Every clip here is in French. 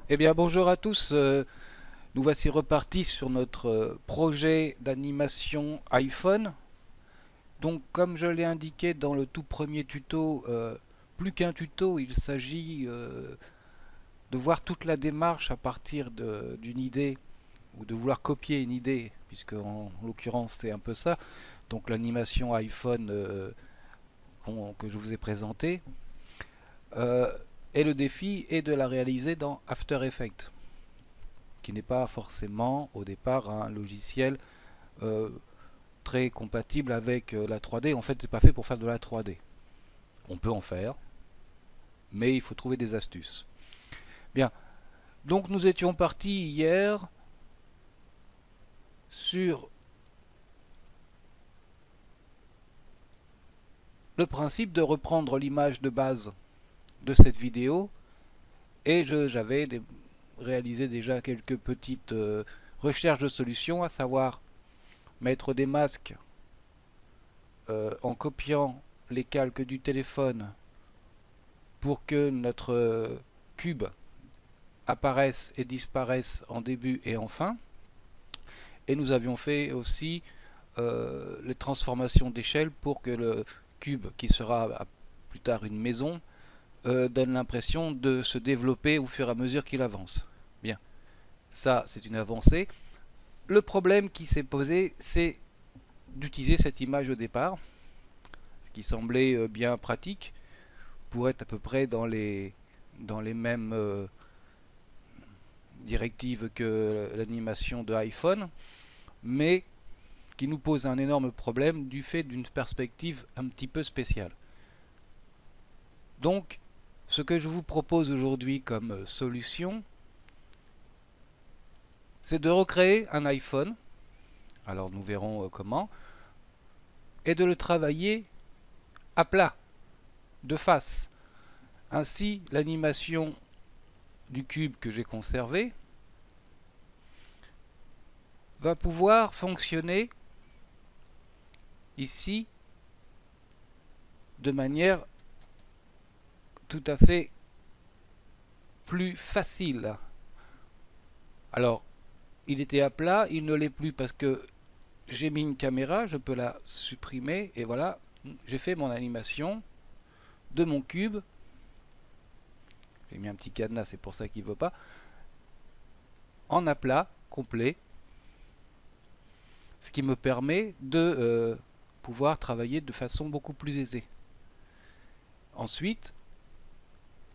Eh bien, bonjour à tous. Nous voici repartis sur notre projet d'animation iPhone. Donc, comme je l'ai indiqué dans le tout premier tuto, plus qu'un tuto, il s'agit de voir toute la démarche à partir d'une idée ou de vouloir copier une idée, puisque en l'occurrence c'est un peu ça. Donc, l'animation iPhone que je vous ai présentée. Euh, et le défi est de la réaliser dans After Effects, qui n'est pas forcément au départ un logiciel euh, très compatible avec la 3D. En fait, c'est pas fait pour faire de la 3D. On peut en faire, mais il faut trouver des astuces. Bien, donc nous étions partis hier sur le principe de reprendre l'image de base de cette vidéo et j'avais réalisé déjà quelques petites recherches de solutions, à savoir mettre des masques en copiant les calques du téléphone pour que notre cube apparaissent et disparaissent en début et en fin. Et nous avions fait aussi les transformations d'échelle pour que le cube, qui sera plus tard une maison, donne l'impression de se développer au fur et à mesure qu'il avance. Bien, ça c'est une avancée. Le problème qui s'est posé, c'est d'utiliser cette image au départ, ce qui semblait bien pratique pour être à peu près dans les mêmes directives que l'animation de iPhone, mais qui nous pose un énorme problème du fait d'une perspective un petit peu spéciale. Donc, ce que je vous propose aujourd'hui comme solution, c'est de recréer un iPhone, alors nous verrons comment, et de le travailler à plat, de face. Ainsi, l'animation du cube que j'ai conservé va pouvoir fonctionner ici de manière tout à fait plus facile. Alors, il était à plat, il ne l'est plus parce que j'ai mis une caméra, je peux la supprimer et voilà, j'ai fait mon animation de mon cube. J'ai mis un petit cadenas, c'est pour ça qu'il ne veut pas. En aplat complet, ce qui me permet de pouvoir travailler de façon beaucoup plus aisée. Ensuite,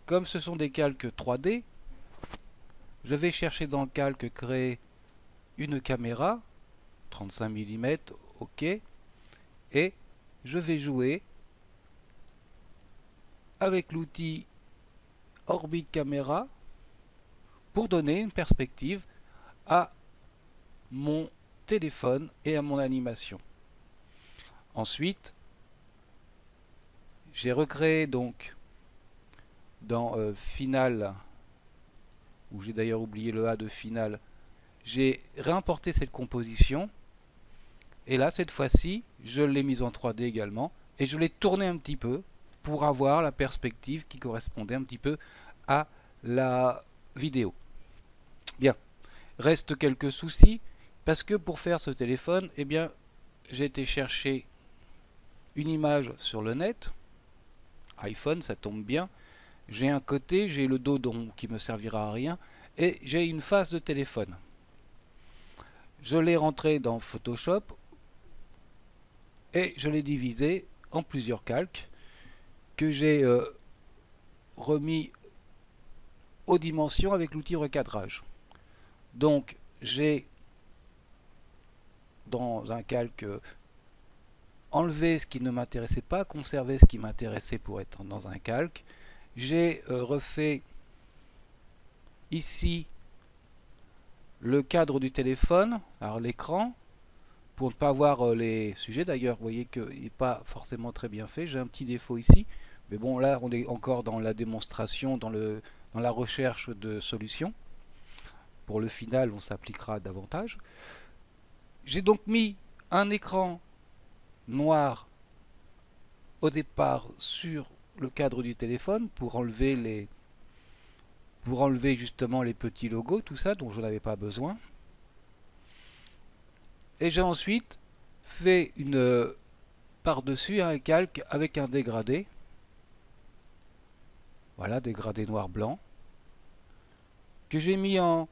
comme ce sont des calques 3D, je vais chercher dans le calque créer une caméra 35 mm, ok, et je vais jouer avec l'outil Orbit Camera pour donner une perspective à mon téléphone et à mon animation. Ensuite, j'ai recréé donc dans Final, où j'ai d'ailleurs oublié le A de Final, j'ai réimporté cette composition et là cette fois-ci je l'ai mise en 3D également et je l'ai tournée un petit peu pour avoir la perspective qui correspondait un petit peu à la vidéo. Bien, reste quelques soucis parce que pour faire ce téléphone, eh bien, j'ai été chercher une image sur le net, iPhone, ça tombe bien. J'ai un côté, j'ai le dos qui me servira à rien, et j'ai une face de téléphone. Je l'ai rentré dans Photoshop et je l'ai divisé en plusieurs calques que j'ai remis aux dimensions avec l'outil recadrage. Donc j'ai dans un calque enlevé ce qui ne m'intéressait pas, conservé ce qui m'intéressait pour être dans un calque. J'ai refait ici le cadre du téléphone, alors l'écran, pour ne pas voir les sujets. D'ailleurs, vous voyez qu'il n'est pas forcément très bien fait. J'ai un petit défaut ici. Mais bon, là, on est encore dans la démonstration, dans la recherche de solutions. Pour le final, on s'appliquera davantage. J'ai donc mis un écran noir au départ sur le cadre du téléphone pour enlever pour enlever justement les petits logos, tout ça dont je n'avais pas besoin. Et j'ai ensuite fait une par-dessus un calque avec un dégradé. Voilà, dégradé noir-blanc. Que j'ai mis en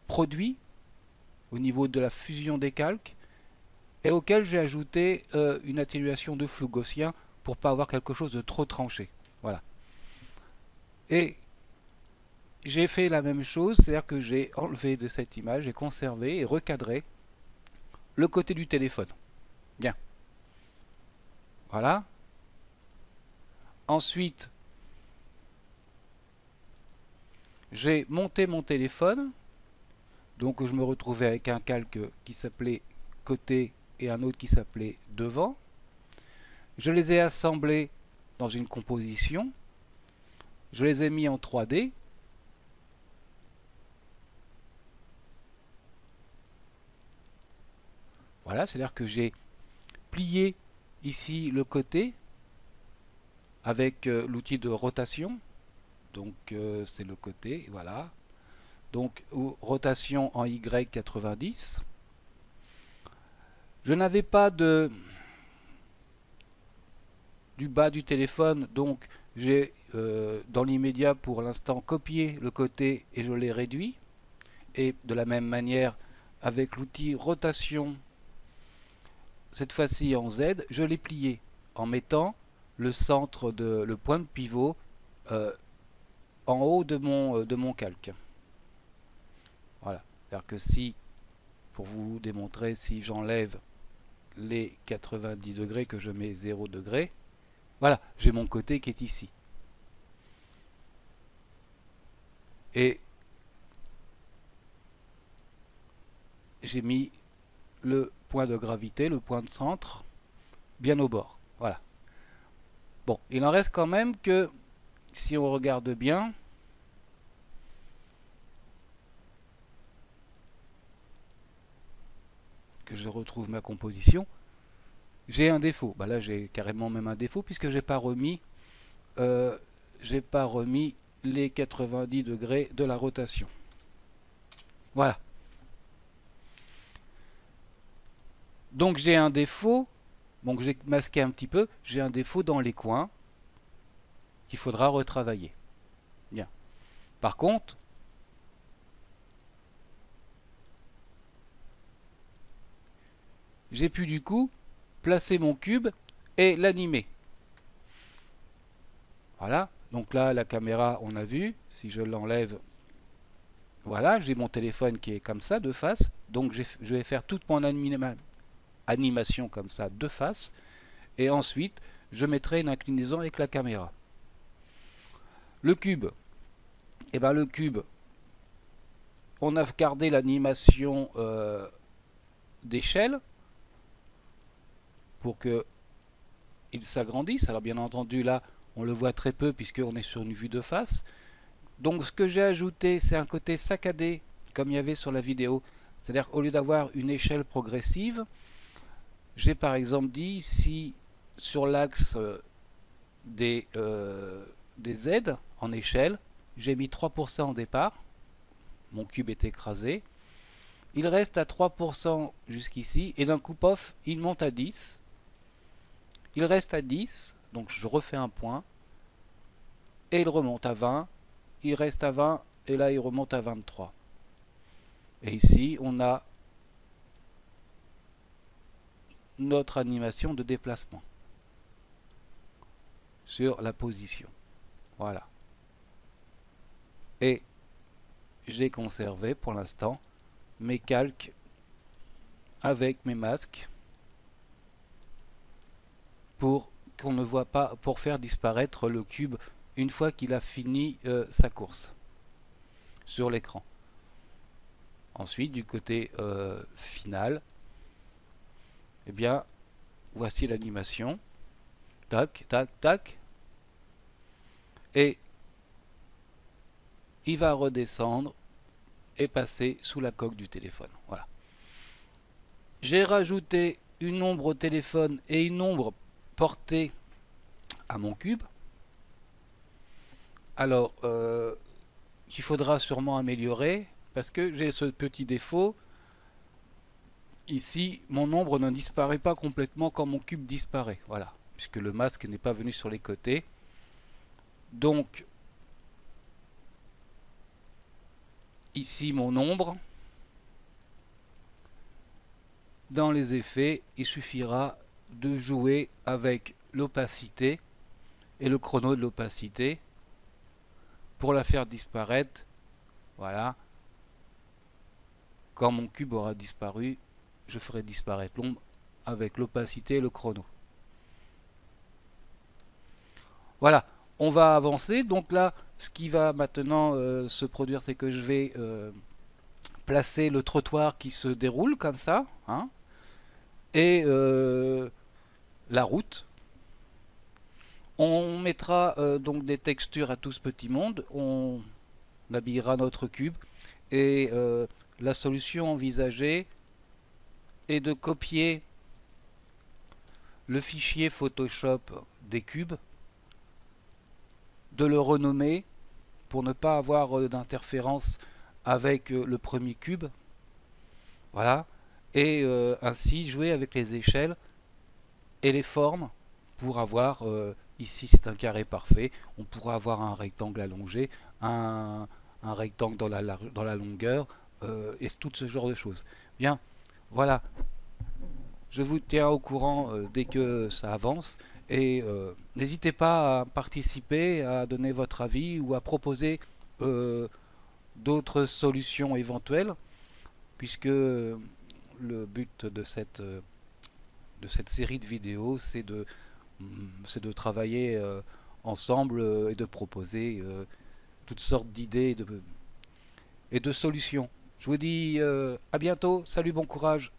produit au niveau de la fusion des calques et auquel j'ai ajouté une atténuation de flou gaussien pour pas avoir quelque chose de trop tranché. Voilà. Et j'ai fait la même chose, c'est-à-dire que j'ai enlevé de cette image, j'ai conservé et recadré le côté du téléphone. Bien. Voilà. Ensuite, j'ai monté mon téléphone. Donc je me retrouvais avec un calque qui s'appelait côté et un autre qui s'appelait devant. Je les ai assemblés dans une composition. Je les ai mis en 3D. Voilà, c'est-à-dire que j'ai plié ici le côté avec l'outil de rotation. Donc c'est le côté, voilà. Donc rotation en Y90. Je n'avais pas du bas du téléphone, donc j'ai dans l'immédiat pour l'instant copié le côté et je l'ai réduit. Et de la même manière avec l'outil rotation, cette fois-ci en Z, je l'ai plié en mettant le centre le point de pivot en haut de mon calque. Voilà, c'est-à-dire que si, pour vous démontrer, si j'enlève les 90 degrés, que je mets 0 degré, voilà, j'ai mon côté qui est ici. Et j'ai mis le point de gravité, le point de centre, bien au bord. Voilà. Bon, il en reste quand même que, si on regarde bien, que je retrouve ma composition, j'ai un défaut. Bah là, j'ai carrément même un défaut puisque j'ai pas remis les 90 degrés de la rotation. Voilà. Donc j'ai un défaut. Donc j'ai masqué un petit peu. J'ai un défaut dans les coins qu'il faudra retravailler. Bien. Par contre, j'ai pu du coup placer mon cube et l'animer. Voilà. Donc là, la caméra, on a vu. Si je l'enlève, voilà, j'ai mon téléphone qui est comme ça, de face. Donc je vais faire toute mon animation comme ça, de face. Et ensuite, je mettrai une inclinaison avec la caméra. Le cube. Et bien le cube, on a gardé l'animation d'échelle pour que il s'agrandisse. Alors bien entendu là on le voit très peu puisqu'on est sur une vue de face. Donc ce que j'ai ajouté, c'est un côté saccadé comme il y avait sur la vidéo. C'est-à-dire qu'au lieu d'avoir une échelle progressive, j'ai par exemple dit si sur l'axe des Z en échelle, j'ai mis 3% au départ, mon cube est écrasé, il reste à 3% jusqu'ici, et d'un coup, pof, il monte à 10, il reste à 10, donc je refais un point, et il remonte à 20, il reste à 20, et là il remonte à 23. Et ici, on a notre animation de déplacement sur la position. Voilà. Et j'ai conservé pour l'instant mes calques avec mes masques pour qu'on ne voit pas, pour faire disparaître le cube une fois qu'il a fini sa course sur l'écran. Ensuite, du côté final, eh bien, voici l'animation. Tac, tac, tac. Et il va redescendre et passer sous la coque du téléphone. Voilà. J'ai rajouté une ombre au téléphone et une ombre portée à mon cube. Alors, qu'il faudra sûrement améliorer, parce que j'ai ce petit défaut. Ici, mon ombre ne disparaît pas complètement quand mon cube disparaît. Voilà, puisque le masque n'est pas venu sur les côtés. Donc, ici mon ombre. Dans les effets, il suffira de jouer avec l'opacité et le chrono de l'opacité pour la faire disparaître. Voilà. Quand mon cube aura disparu, je ferai disparaître l'ombre avec l'opacité et le chrono. Voilà, on va avancer. Donc là, ce qui va maintenant se produire, c'est que je vais placer le trottoir qui se déroule comme ça, hein, et la route. On mettra donc des textures à tout ce petit monde, on habillera notre cube, et la solution envisagée est de copier le fichier Photoshop des cubes, de le renommer pour ne pas avoir d'interférence avec le premier cube. Voilà. Et ainsi jouer avec les échelles et les formes pour avoir, ici c'est un carré parfait, on pourra avoir un rectangle allongé, un rectangle dans la longueur, et tout ce genre de choses. Bien, voilà. Je vous tiens au courant dès que ça avance. Et n'hésitez pas à participer, à donner votre avis ou à proposer d'autres solutions éventuelles, puisque le but de cette série de vidéos, c'est de travailler ensemble et de proposer toutes sortes d'idées et de solutions. Je vous dis à bientôt, salut, bon courage.